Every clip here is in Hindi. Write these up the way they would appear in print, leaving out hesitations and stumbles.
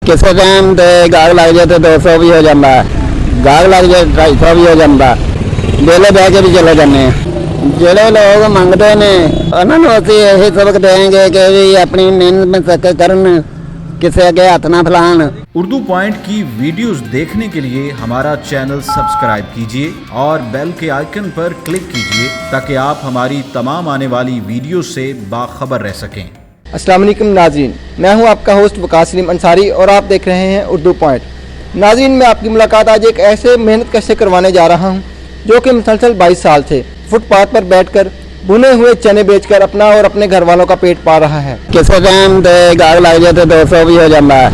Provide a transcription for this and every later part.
किसी टाइम तो गाग लग जाए तो 200 भी हो जाता है, गाग लग जाए 250 भी हो जाता, वेले बह के भी चले जाने। ਜਿਹੜੇ लोग मंगते ने उन्होंने ਅਸੀਂ यही सबक देंगे कि भी अपनी मेहनत में सके करन, किसी अगे हाथ ना फैलान। उर्दू पॉइंट की वीडियोस देखने के लिए हमारा चैनल सब्सक्राइब कीजिए और बेल के आइकन पर क्लिक कीजिए ताकि आप हमारी तमाम आने वाली वीडियो से बाखबर रह सकें। अस्सलाम वालेकुम नाज़रीन, मैं हूं आपका होस्ट वकास सलीम अंसारी और आप देख रहे हैं उर्दू पॉइंट। नाज़रीन, मैं आपकी मुलाकात आज एक ऐसे मेहनत कश से करवाने जा रहा हूं जो कि मुसलसल 22 साल से फुटपाथ पर बैठकर भुने हुए चने बेचकर अपना और अपने घर वालों का पेट पाल रहा है। किसी टाइम तो गाग लग जाए तो 200 भी हो जाता है,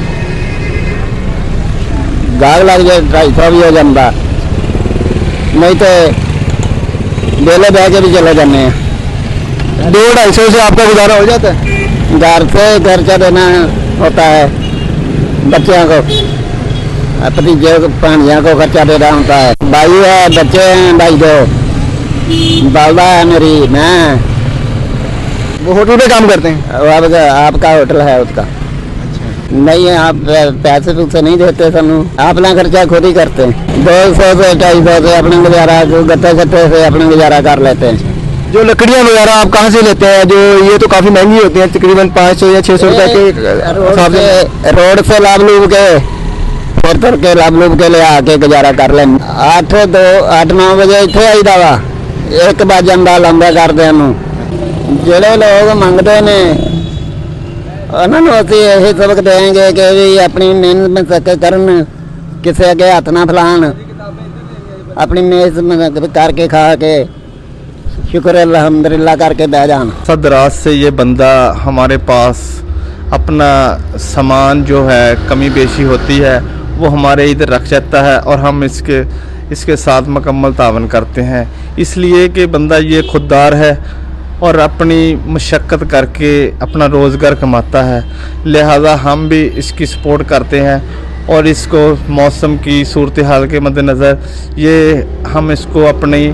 गाग लग जाए 250 भी हो जाता, नहीं तो वेले बह के भी चले जाने। 200-250 से आपका गुजारा हो जाता है? घर से खर्चा देना होता है, बच्चों को, भतीजे को, भांजियों को खर्चा देना होता है। भाई है, बच्चे हैं, भाई दो, बालदा है मेरी, मैं। वो होटल पे काम करते हैं? आपका होटल है उसका। अच्छा। नहीं है, आप पैसे से नहीं देते सानू, अपना खर्चा खुद ही करते हैं। 200 से 250 से अपना गुजारा, गत्ते गत्ते से अपना गुजारा कर लेते हैं। जो लकड़ियाँ वगैरह आप कहाँ से लेते हैं? जो ये तो काफ़ी महंगी होती हैं, तकरीबन 500 या 600 रुपए के रोड से लाभ लूब के फिर तुर के लाभ लूब के ले आके गुजारा कर लें। 8-9 बजे इतने आई दा वा, 1 बज जाता लंबे करदे नूं। ਜਿਹੜੇ लोग मंगते ने उन्होंने ਅਸੀਂ यही सबक देंगे कि भी अपनी मेहनत में सके करन, किसी अगे हाथ ना फैलान, अपनी मेहनत करके खा के शुक्र अल्हम्दुलिल्लाह करके बह जान। सदरात से ये बंदा हमारे पास अपना सामान जो है कमी बेशी होती है वो हमारे इधर रख जाता है और हम इसके साथ मुकम्मल तावन करते हैं, इसलिए कि बंदा ये खुददार है और अपनी मशक्क़त करके अपना रोज़गार कमाता है, लिहाजा हम भी इसकी सपोर्ट करते हैं और इसको मौसम की सूरत हाल के मद्देनज़र ये हम इसको अपनी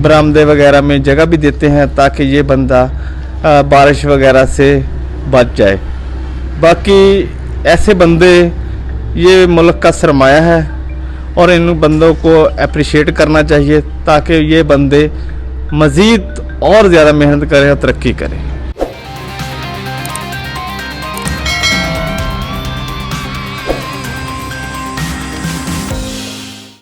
बरामदे वगैरह में जगह भी देते हैं ताकि ये बंदा बारिश वगैरह से बच जाए। बाकी ऐसे बंदे ये मुल्क का सरमाया है और इन बंदों को अप्रिशिएट करना चाहिए ताकि ये बंदे मज़ीद और ज़्यादा मेहनत करें और तरक्की करें।